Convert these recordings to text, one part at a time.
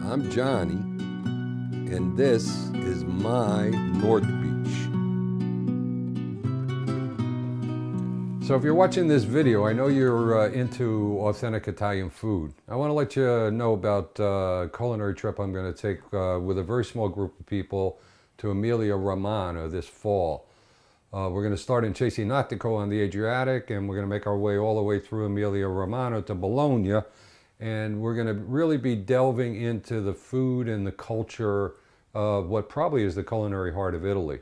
I'm Johnny, and this is my North Beach. So if you're watching this video, I know you're into authentic Italian food. I want to let you know about a culinary trip I'm going to take with a very small group of people to Emilia Romagna this fall. We're going to start in Cesenatico on the Adriatic, and we're going to make our way all the way through Emilia Romagna to Bologna. And we're going to really be delving into the food and the culture of what probably is the culinary heart of Italy.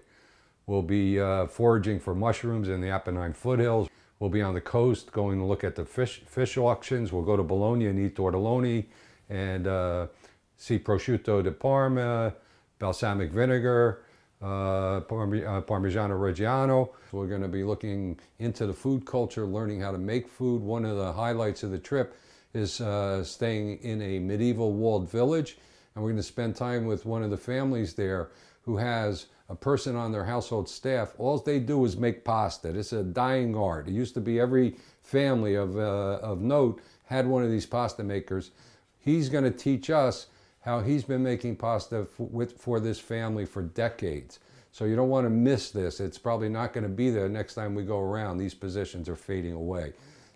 We'll be foraging for mushrooms in the Apennine foothills. We'll be on the coast going to look at the fish auctions. We'll go to Bologna and eat tortelloni and see prosciutto di Parma, balsamic vinegar, Parmigiano Reggiano. We're going to be looking into the food culture, learning how to make food. One of the highlights of the trip is staying in a medieval walled village, and we're going to spend time with one of the families there who has a person on their household staff. All they do is make pasta. It's a dying art. It used to be every family of note had one of these pasta makers. He's going to teach us how he's been making pasta for this family for decades. So you don't want to miss this. It's probably not going to be there next time we go around. These positions are fading away.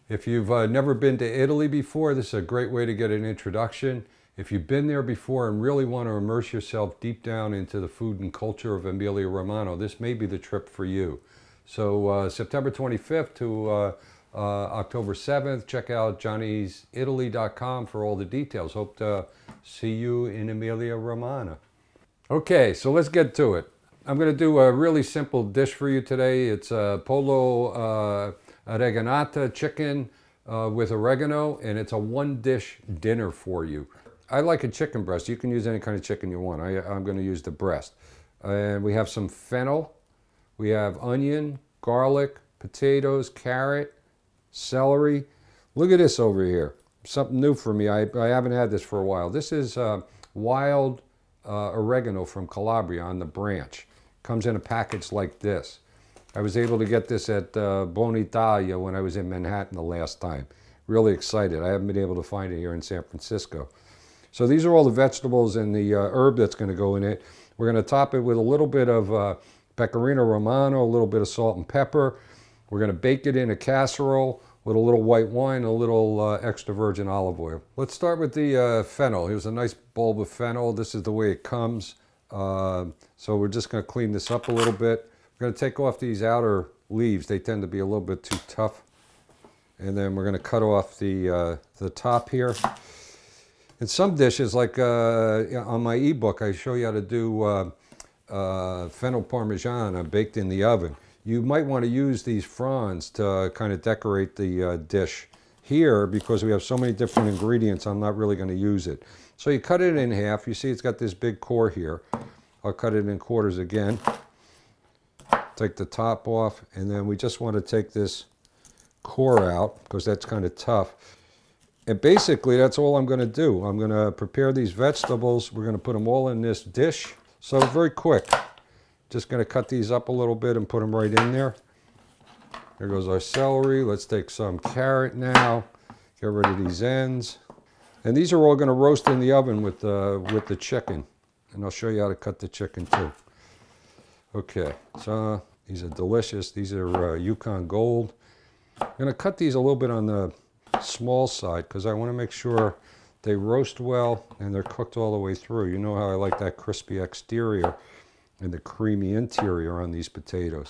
If you've never been to Italy before, this is a great way to get an introduction. If you've been there before and really want to immerse yourself deep down into the food and culture of Emilia Romagna, this may be the trip for you. So September 25th to October 7th, check out johnny'sitaly.com for all the details. Hope to see you in Emilia Romagna. Okay, so let's get to it. I'm going to do a really simple dish for you today. It's Pollo Oreganata chicken with oregano, and it's a one-dish dinner for you. I like a chicken breast. You can use any kind of chicken you want. I'm going to use the breast. And we have some fennel. We have onion, garlic, potatoes, carrot, celery. Look at this over here. Something new for me. I haven't had this for a while. This is wild oregano from Calabria on the branch. Comes in a package like this. I was able to get this at Bonitalia when I was in Manhattan the last time. Really excited. I haven't been able to find it here in San Francisco. So these are all the vegetables and the herb that's going to go in it. We're going to top it with a little bit of pecorino romano, a little bit of salt and pepper. We're going to bake it in a casserole with a little white wine, a little extra virgin olive oil. Let's start with the fennel. Here's a nice bulb of fennel. This is the way it comes. So we're just going to clean this up a little bit. We're going to take off these outer leaves. They tend to be a little bit too tough. And then we're going to cut off the top here. In some dishes, like on my ebook, I show you how to do fennel parmigiana baked in the oven. You might want to use these fronds to kind of decorate the dish. Here, because we have so many different ingredients, I'm not really going to use it. So you cut it in half. You see it's got this big core here. I'll cut it in quarters again. Take the top off, and then we just want to take this core out because that's kind of tough. And basically that's all I'm going to do. I'm going to prepare these vegetables. We're going to put them all in this dish. So very quick. Just going to cut these up a little bit and put them right in there. There goes our celery. Let's take some carrot now. Get rid of these ends. And these are all going to roast in the oven with the chicken. And I'll show you how to cut the chicken too. Okay, so these are delicious. These are Yukon Gold. I'm going to cut these a little bit on the small side because I want to make sure they roast well and they're cooked all the way through. You know how I like that crispy exterior and the creamy interior on these potatoes.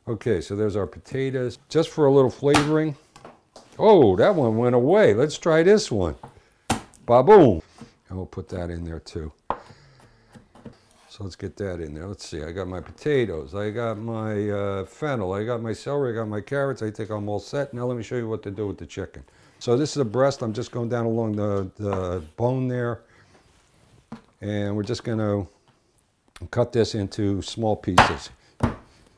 Okay, so there's our potatoes. Just for a little flavoring. Oh, that one went away. Let's try this one. Ba-boom. And we'll put that in there too. So let's get that in there. Let's see, I got my potatoes, I got my fennel, I got my celery, I got my carrots. I think I'm all set. Now let me show you what to do with the chicken. So this is the breast. I'm just going down along the bone there. And we're just going to cut this into small pieces.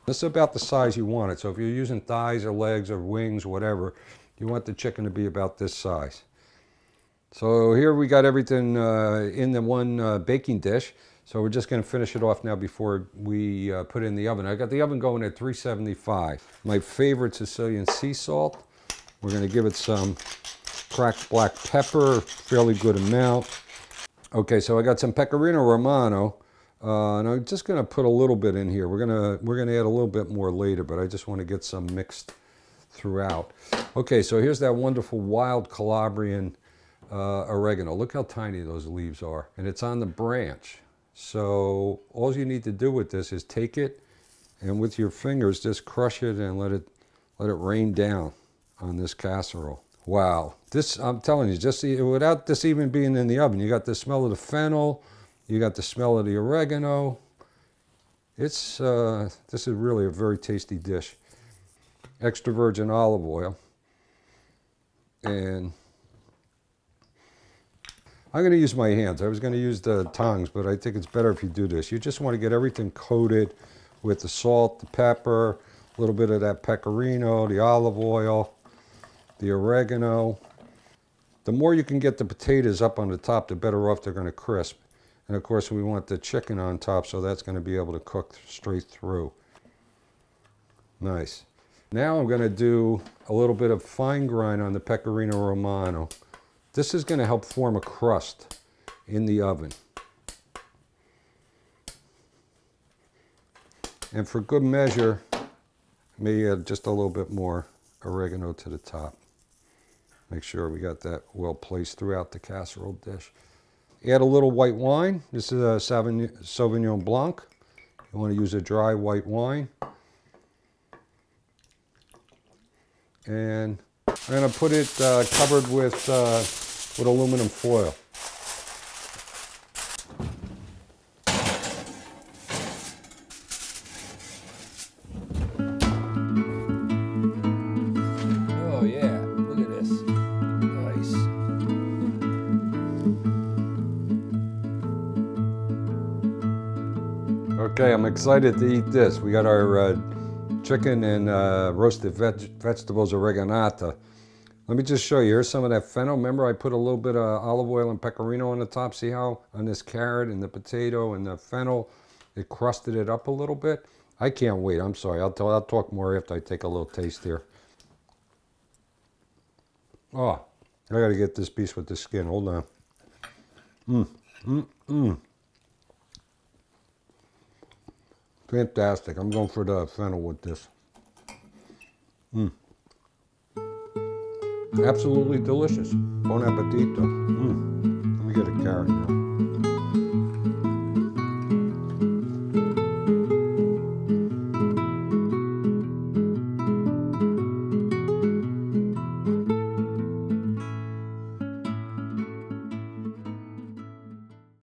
This is about the size you want it. So if you're using thighs or legs or wings, whatever, you want the chicken to be about this size. So here we got everything in the one baking dish. So we're just going to finish it off now before we put it in the oven. I got the oven going at 375. My favorite Sicilian sea salt. We're going to give it some cracked black pepper, fairly good amount. Okay, so I got some pecorino romano, and I'm just going to put a little bit in here. We're gonna add a little bit more later, but I just want to get some mixed throughout. Okay, so here's that wonderful wild Calabrian oregano. Look how tiny those leaves are, and it's on the branch. So all you need to do with this is take it, and with your fingers just crush it and let it rain down on this casserole. Wow, this, I'm telling you, just without this even being in the oven, you got the smell of the fennel, you got the smell of the oregano. It's this is really a very tasty dish. Extra virgin olive oil, and I'm going to use my hands. I was going to use the tongs, but I think it's better if you do this. You just want to get everything coated with the salt, the pepper, a little bit of that pecorino, the olive oil, the oregano. The more you can get the potatoes up on the top, the better off they're going to crisp. And of course, we want the chicken on top, so that's going to be able to cook straight through. Nice. Now I'm going to do a little bit of fine grind on the pecorino romano. This is going to help form a crust in the oven. And for good measure, maybe add just a little bit more oregano to the top. Make sure we got that well placed throughout the casserole dish. Add a little white wine. This is a Sauvignon Blanc. You want to use a dry white wine. And I'm going to put it covered with aluminum foil. Oh yeah, look at this. Nice. Okay, I'm excited to eat this. We got our chicken and roasted vegetables oreganata. Let me just show you. Here's some of that fennel. Remember I put a little bit of olive oil and pecorino on the top. See how on this carrot and the potato and the fennel, it crusted it up a little bit? I can't wait. I'm sorry. I'll talk more after I take a little taste here. Oh, I got to get this piece with the skin. Hold on. Fantastic. I'm going for the fennel with this. Absolutely delicious. Bon appetito. Let me get a carrot now.